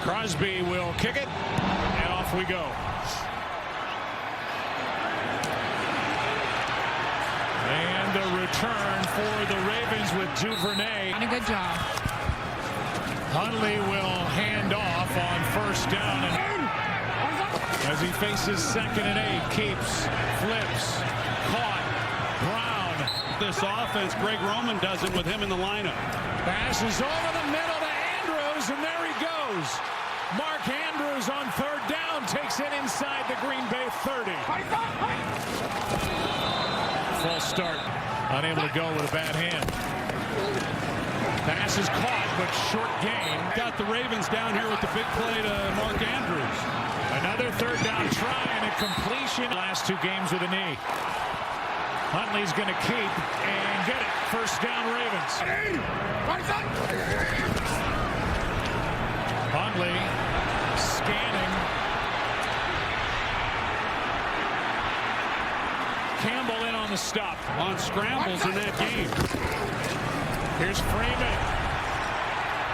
Crosby will kick it, and off we go. And the return for the Ravens with Duvernay. And a good job. Hundley will hand off on first down. And as he faces 2nd and 8, keeps, flips, caught, Brown. This offense, Greg Roman does it with him in the lineup. Passes over the middle to Andrews, and there he goes. Mark Andrews on 3rd down takes it inside the Green Bay 30. False start. Unable to go with a bad hand. Pass is caught, but short gain. Got the Ravens down here with the big play to Mark Andrews. Another 3rd down try and a completion. Last 2 games with a knee. Huntley's going to keep and get it. First down, Ravens. Huntley scanning. Campbell in on the stop. On scrambles in that game. Here's Freeman.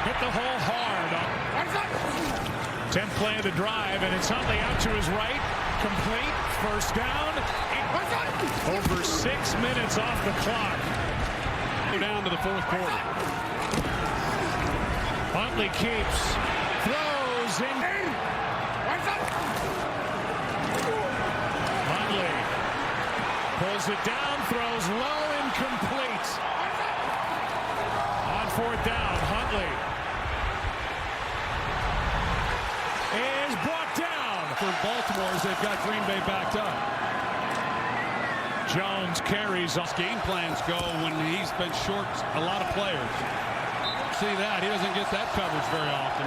Hit the hole hard. 10th play of the drive, and it's Huntley out to his right. Complete. First down. Over 6 minutes off the clock. We're down to the 4th quarter. Huntley keeps. Throws in. Huntley pulls it down, throws low, incomplete. On 4th down, Huntley is brought down. For Baltimore as they've got Green Bay backed up. Jones carries. Game plans go when he's been short a lot of players. See that? He doesn't get that coverage very often.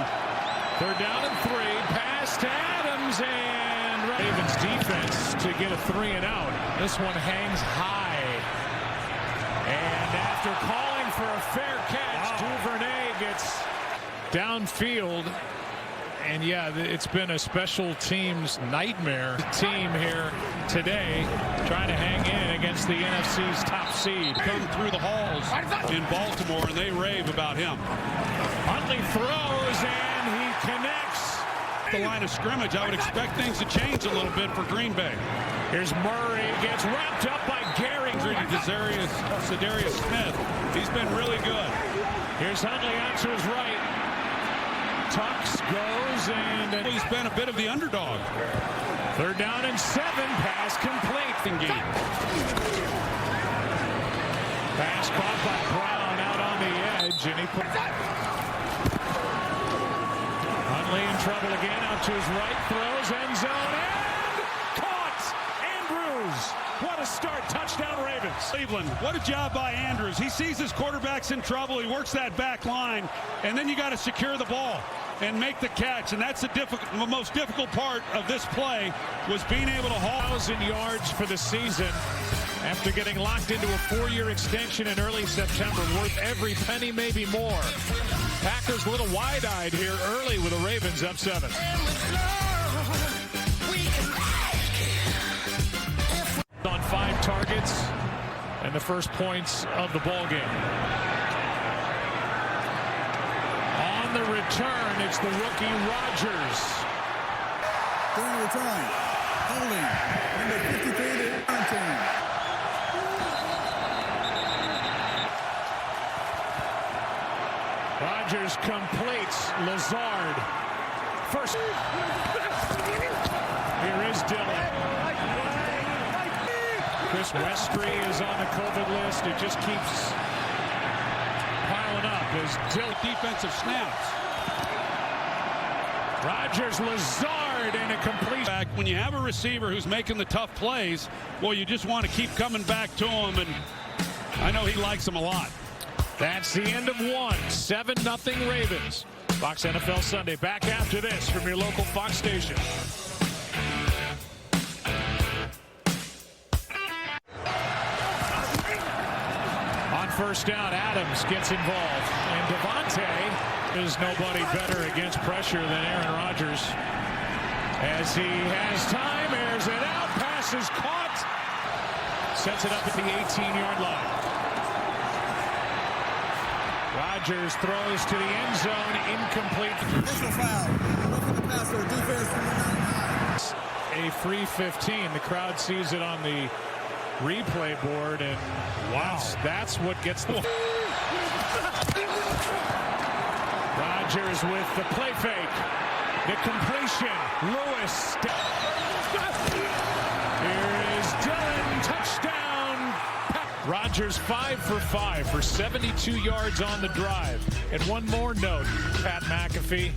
3rd down and 3. Pass to Adams, and Ravens defense to get a 3 and out. This one hangs high. And after calling for a fair catch, Duvernay gets downfield. And yeah, it's been a special teams nightmare team here today, trying to hang in against the NFC's top seed. Come through the halls in Baltimore, and they rave about him. Huntley throws, and he connects. The line of scrimmage, I would expect things to change a little bit for Green Bay. Here's Murray, gets wrapped up by Gary. Cedarius Smith, he's been really good. Here's Huntley out to his right. Tucks goes, and he's been a bit of the underdog. 3rd down and 7. Pass complete. Pass caught by Brown out on the edge, and he put Huntley in trouble again. Out to his right, throws end zone, and caught. Andrews. What a start. Touchdown, Ravens. Cleveland, what a job by Andrews. He sees his quarterback's in trouble. He works that back line, and then you got to secure the ball and make the catch. And that's the most difficult part of this play, was being able to haul. 1,000 yards for the season after getting locked into a 4-year extension in early September. Worth every penny, maybe more. Packers a little wide-eyed here early with the Ravens up 7. On 5 targets and the first points of the ball game. On the return, it's the rookie Rodgers. During the time, holding number 53 to Arlington. Rodgers completes. Lazard. First. Here is Dillon. Chris Westry is on the COVID list. It just keeps piling up as Dillon. Defensive snaps. Rodgers, Lazard, and a complete. When you have a receiver who's making the tough plays, well, you just want to keep coming back to him, and I know he likes them a lot. That's the end of 1. 7-0 Ravens. Fox NFL Sunday. Back after this from your local Fox station. On first down, Adams gets involved. And Devontae is nobody better against pressure than Aaron Rodgers. As he has time, airs it out. Pass is caught. Sets it up at the 18-yard line. Rodgers throws to the end zone, incomplete. Personal foul. 3:15. The crowd sees it on the replay board, and wow, that's what gets the. Rodgers with the play fake, the completion. Lewis. Here is Dillon, touchdown. Rodgers 5 for 5 for 72 yards on the drive. And one more note, Pat McAfee.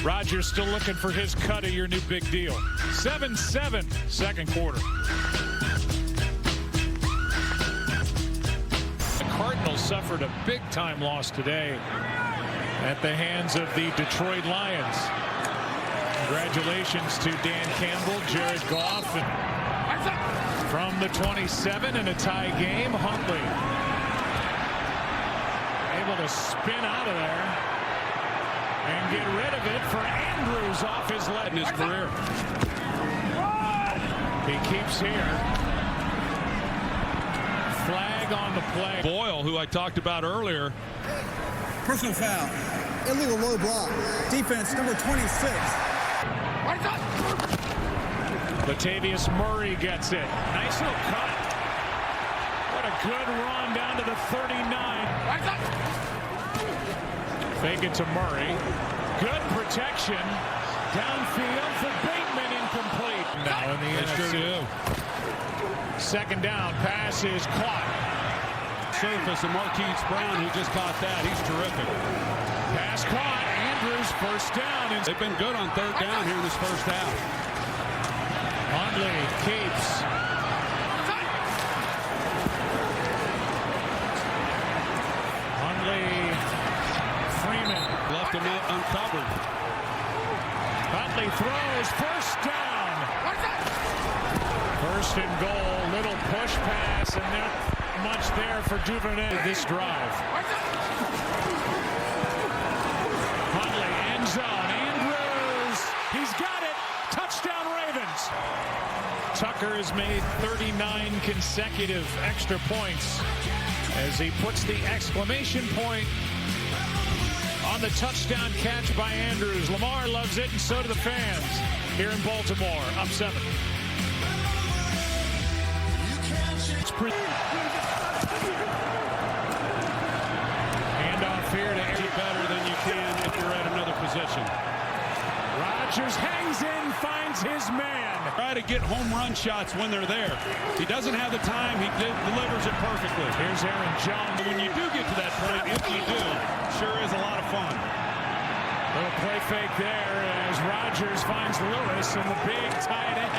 Rodgers still looking for his cut of your new big deal. 7-7, second quarter. The Cardinals suffered a big-time loss today at the hands of the Detroit Lions. Congratulations to Dan Campbell, Jared Goff, and from the 27 in a tie game, Huntley able to spin out of there and get rid of it for Andrews off his leg in his career. He keeps here. Flag on the play. Boyle, who I talked about earlier. Personal foul. Illegal low block. Defense number 26. Latavius Murray gets it. Nice little cut. What a good run down to the 39. Fake it to Murray. Good protection. Downfield for Bateman, incomplete. Now in the NFC. Second down, pass is caught. Surface and Marquise Brown, who just caught that. He's terrific. Pass caught. Andrews first down. They've been good on third down here in this first half. Huntley keeps. Huntley, Freeman. Left him uncovered. Huntley throws, first down. First and goal, little push pass, and not much there for Duvernay this drive. Huntley, end zone, Andrews, he's got it, touchdown Ravens. Tucker has made 39 consecutive extra points as he puts the exclamation point on the touchdown catch by Andrews. Lamar loves it, and so do the fans here in Baltimore. Up 7. Handoff here to Andrews. Better than you can if you're at another position. Rodgers hangs in, finds his man. Try to get home run shots when they're there. He doesn't have the time. He delivers it perfectly. Here's Aaron Jones. When you do get to that point, if you do, sure is a lot of fun. Little play fake there as Rodgers finds Lewis and the big tight end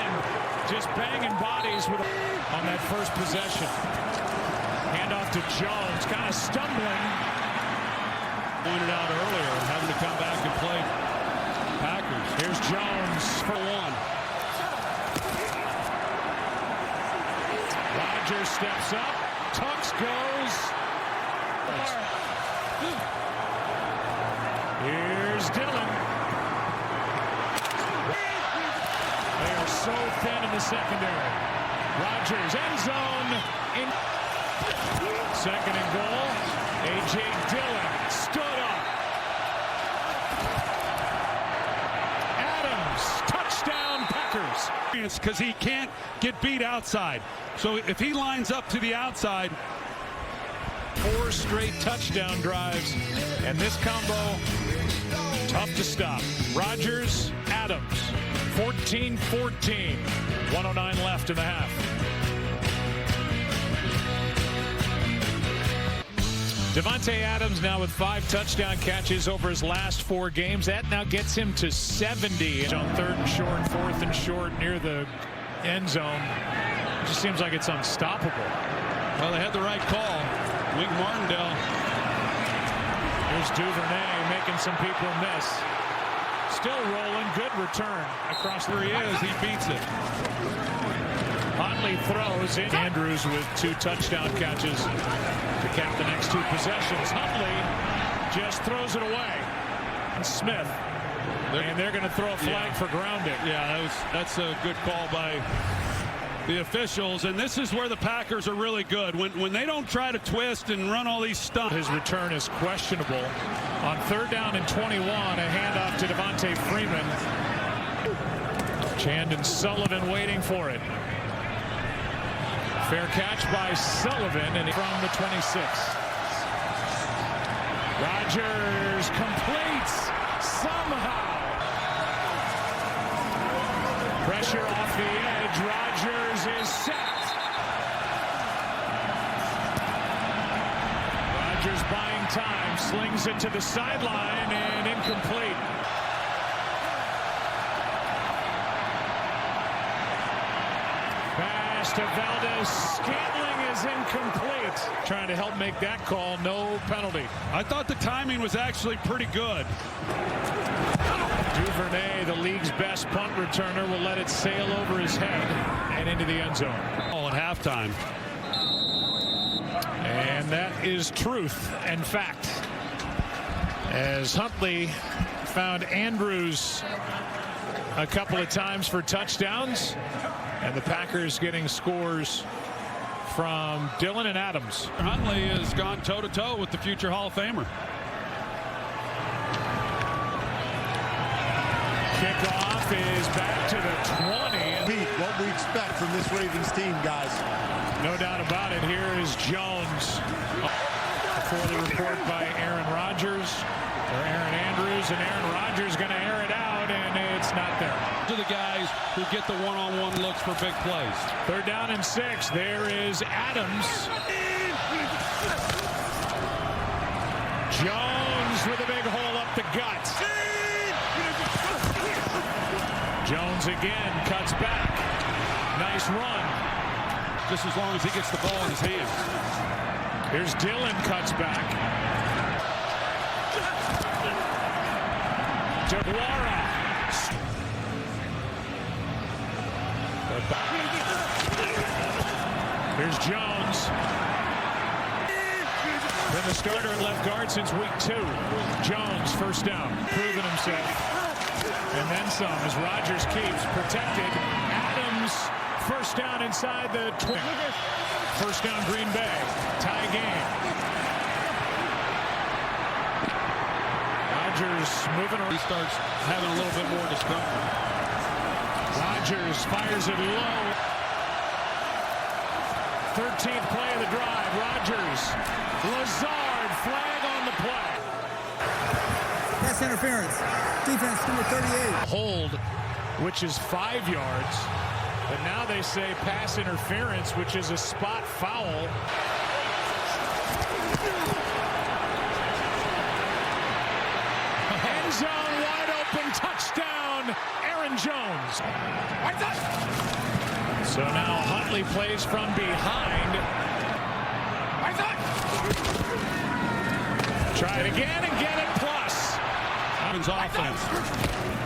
just banging bodies with on that first possession. Handoff to Jones, kind of stumbling. Pointed out earlier, having to come back and play Packers. Here's Jones for 1. Rodgers steps up. Tux goes. Here's Dillon. They are so thin in the secondary. Rodgers, end zone. In second and goal. A.J. Dillon stood up. Touchdown Packers. Because he can't get beat outside. So if he lines up to the outside. 4 straight touchdown drives. And this combo, tough to stop. Rodgers, Adams, 14-14. 109 left in the half. Davante Adams now with 5 touchdown catches over his last 4 games. That now gets him to 70 on 3rd and short, 4th and short near the end zone. It just seems like it's unstoppable. Well, they had the right call. Wink Martindale. Here's Duvernay making some people miss. Still rolling. Good return across Where he is, he beats it. Huntley throws in. Andrews with 2 touchdown catches to cap the next 2 possessions. Huntley just throws it away. And Smith. And they're going to throw a flag for grounding. Yeah, that's a good call by the officials. And this is where the Packers are really good. When they don't try to twist and run all these stunts. His return is questionable. On 3rd down and 21, a handoff to Devontae Freeman. Chandon Sullivan waiting for it. Fair catch by Sullivan and from the 26. Rodgers completes somehow. Pressure off the edge. Rodgers is set. Rodgers buying time, slings it to the sideline and incomplete. Pass to Valdez. Scantling is incomplete. Trying to help make that call. No penalty. I thought the timing was actually pretty good. Duvernay, the league's best punt returner, will let it sail over his head and into the end zone. All at halftime. And that is truth and fact. As Huntley found Andrews a couple of times for touchdowns, and the Packers getting scores from Dillon and Adams. Huntley has gone toe-to-toe with the future Hall of Famer. Kickoff is back to the 20. What we expect from this Ravens team, guys. No doubt about it. Here is Jones. Before the report by Aaron Rodgers, or Aaron Andrews, and Aaron Rodgers going to air it out, and it's not there. To the guys who get the one-on-one looks for big plays. 3rd down and 6. There is Adams. Jones with a big hole up the gut. Jones again cuts back. Nice run. Just as long as he gets the ball in his hands. Here's Dillon, cuts back. DeGuara. Here's Jones. Been the starter at left guard since week 2. Jones, 1st down, proving himself. And then some as Rodgers keeps protected. Adams, 1st down inside the 20. 1st down Green Bay. Tie game. Rodgers moving around. He starts having a little bit more discomfort. Rodgers fires it low. 13th play of the drive. Rodgers. Lazard, flag on the play. Pass interference. Defense number 38. Hold, which is 5 yards. But now they say pass interference, which is a spot foul. End zone wide open, touchdown, Aaron Jones. So now Huntley plays from behind. Try it again and get it plus. Offense.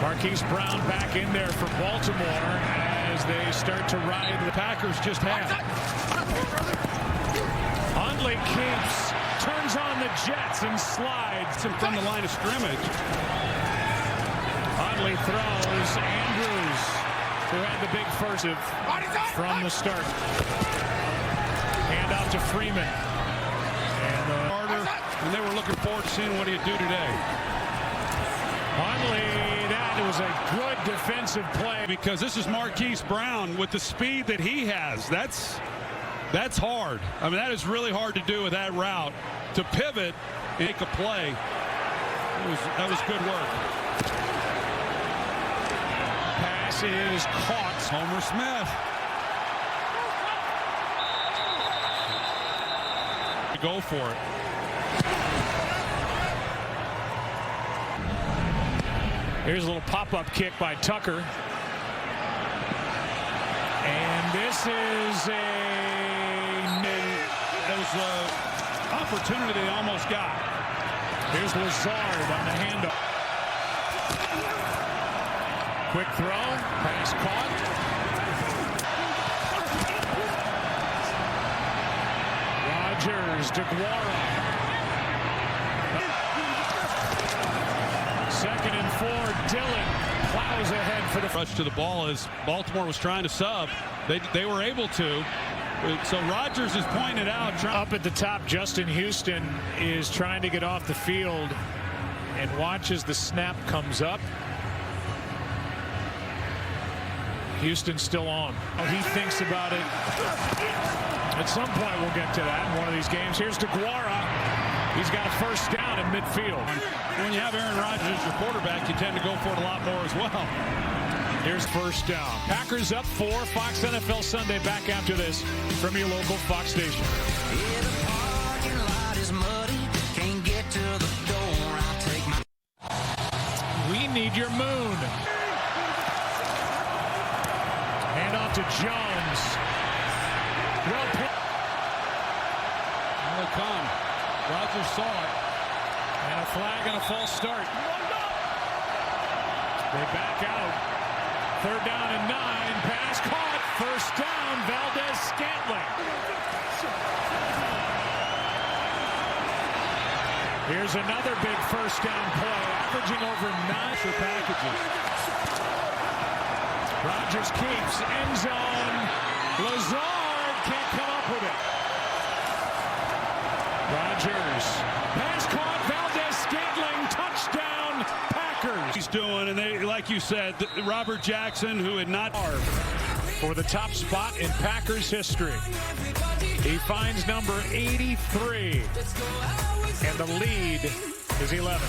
Marquise Brown back in there for Baltimore as they start to ride. The Packers just have. Huntley keeps, turns on the Jets and slides From the line of scrimmage. Huntley throws. Andrews, who had the big first from the start. Hand off to Freeman. And they were looking forward to seeing what he'd do today. Huntley, that was a good defensive play. Because this is Marquise Brown with the speed that he has. That's hard. I mean, that is really hard to do with that route. To pivot and make a play, that was good work. Pass is caught. Homer Smith. Go for it. Here's a little pop-up kick by Tucker. And this is That was an opportunity they almost got. Here's Lazard on the handoff. Quick throw. Pass caught. Rodgers, DeGuara. 2nd and 4. Dillon plows ahead for the Rush to the ball as Baltimore was trying to sub. They were able to. So Rodgers is pointed out. Up at the top, Justin Houston is trying to get off the field and watches the snap comes up. Houston's still on. He thinks about it. At some point we'll get to that in one of these games. Here's DeGuara. He's got a first down in midfield. When you have Aaron Rodgers as your quarterback, you tend to go for it a lot more as well. Here's first down. Packers up 4. Fox NFL Sunday back after this from your local Fox station. Yeah, the parking lot is muddy. Can't get to the door. I'll take my... We need your moon. Hand off to Jones. Well played. Here they come. Rodgers saw it. And a flag and a false start. They back out. 3rd down and 9. Pass caught. First down. Valdez-Scantling. Here's another big first down play, averaging over 9 for packages. Rodgers keeps end zone. Lazard can't come up with it. Rodgers. Pass caught. Valdez-Scantling. Touchdown. Packers. He's doing, and they, like you said, Robert Jackson, who had not for the top spot in Packers history. He finds number 83. And the lead is 11.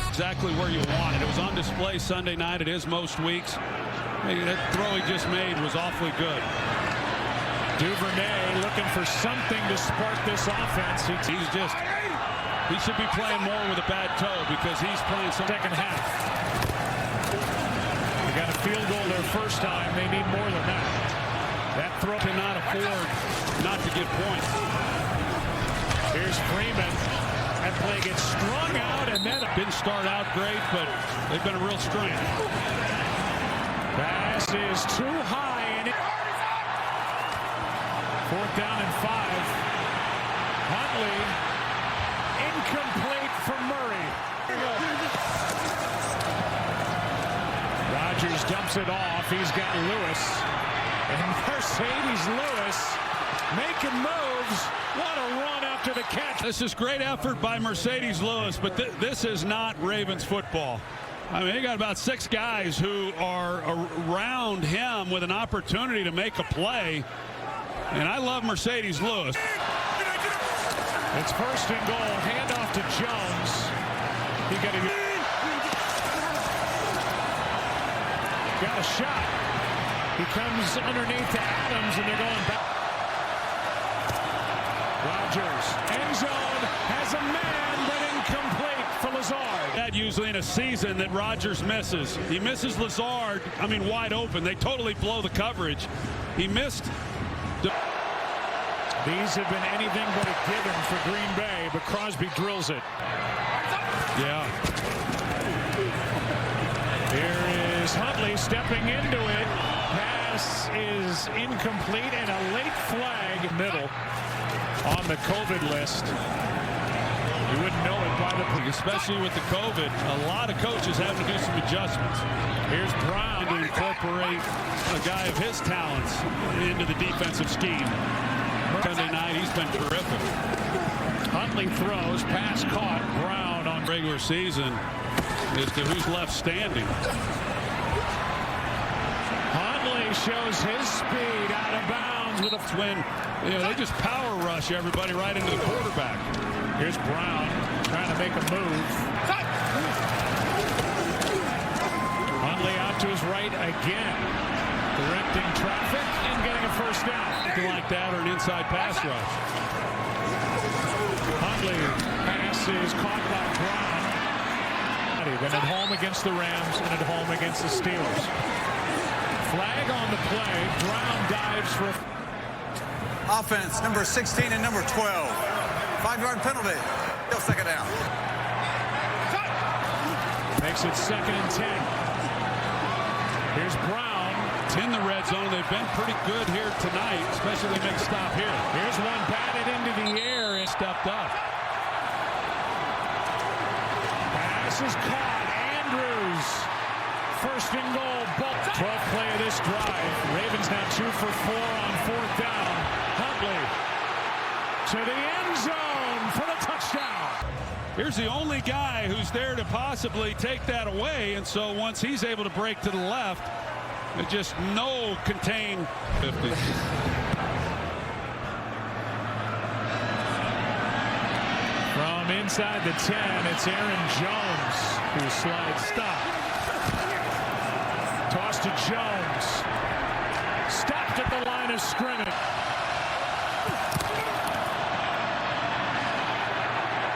Exactly where you want it. It was on display Sunday night. It is most weeks. Maybe that throw he just made was awfully good. Duvernay looking for something to spark this offense. He should be playing more with a bad toe because he's playing some second half. They got a field goal their first time. They need more than that. That throw cannot afford not to get points. Here's Freeman. That play gets strung out and then didn't start out great, but they've been a real strength. Pass is too high and it 4th down and 5. Huntley incomplete for Murray. Rodgers dumps it off. He's got Lewis. And Mercedes Lewis making moves. What a run after the catch. This is great effort by Mercedes Lewis, but this is not Ravens football. I mean, they got about 6 guys who are around him with an opportunity to make a play. And I love Mercedes Lewis. It's 1st and goal. Handoff to Jones. He got a shot. He comes underneath to Adams, and they're going back. Rodgers, end zone, has a man, but incomplete for Lazard. That usually in a season that Rodgers misses. He misses Lazard, I mean, wide open. They totally blow the coverage. He missed. These have been anything but a given for Green Bay, but Crosby drills it. Yeah. Here is Huntley stepping into it. Pass is incomplete and a late flag middle on the COVID list. You wouldn't know it by the... Especially with the COVID, a lot of coaches having to do some adjustments. Here's Brown to incorporate a guy of his talents into the defensive scheme. Sunday night, he's been terrific. Huntley throws, pass caught. Brown on regular season as to who's left standing. Huntley shows his speed out of bounds with a win. You know, they just power rush everybody right into the quarterback. Here's Brown trying to make a move. Huntley out to his right again, directing traffic and getting a first down. Something like that or an inside pass rush. Huntley pass is caught by Brown. Then at home against the Rams and at home against the Steelers. Flag on the play. Brown dives for Offense, number 16 and number 12. 5-yard penalty. Still second down. Makes it 2nd and 10. Here's Brown. It's in the red zone. They've been pretty good here tonight, especially they make a stop here. Here's one batted into the air and stepped up. Pass is caught. Andrews. 1st and goal. 12th play of this drive. Ravens now 2 for 4 on 4th down. Huntley to the end zone for the touchdown. Here's the only guy who's there to possibly take that away, and so once he's able to break to the left, it just no contain 50. From inside the 10, it's Aaron Jones who slides stop. Toss to Jones. Stopped at the line of scrimmage.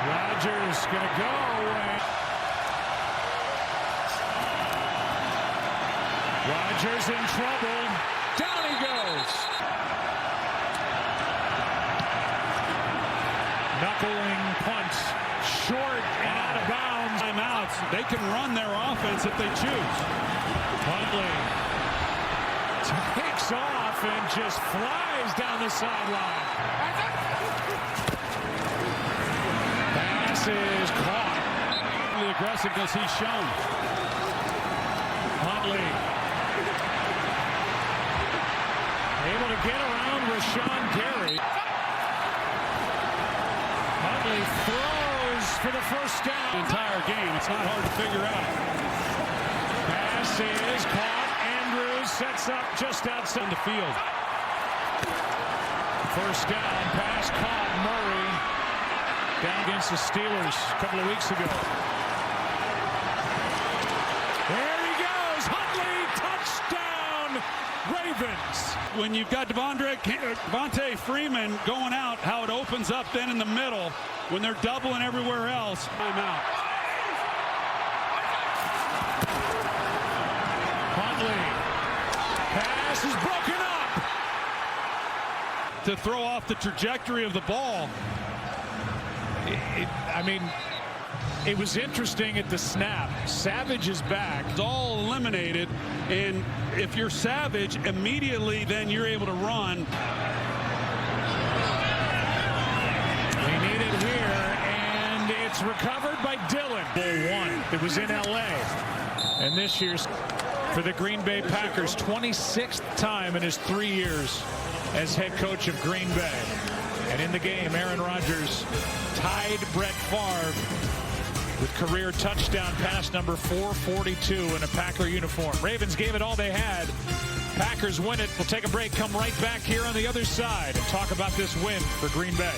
Rodgers gonna go. Rodgers in trouble. Down he goes. Knuckling punt. Short and out of bounds. Timeouts. They can run their offense if they choose. Huntley takes off and just flies down the sideline. Pass is caught. The aggressiveness he's shown. Huntley able to get around Rashawn Gary. Huntley throws for the first down. The entire game. It's not hard to figure out. Pass is caught. Andrews sets up just outside the field. First down. Pass caught. Murray down against the Steelers a couple of weeks ago. There he goes. Huntley, touchdown, Ravens. When you've got Devontae Freeman going out, how it opens up then in the middle when they're doubling everywhere else. Timeout. Huntley. Pass is broken up. To throw off the trajectory of the ball. It was interesting at the snap. Savage is back. It's all eliminated, and if you're Savage, immediately then you're able to run. We need it here, and it's recovered by Dillon. Bowl one. It was in L.A. And this year's for the Green Bay Packers, 26th time in his 3 years as head coach of Green Bay. And in the game, Aaron Rodgers tied Brett Favre with career touchdown pass number 442 in a Packer uniform. Ravens gave it all they had. Packers win it. We'll take a break, come right back here on the other side and talk about this win for Green Bay.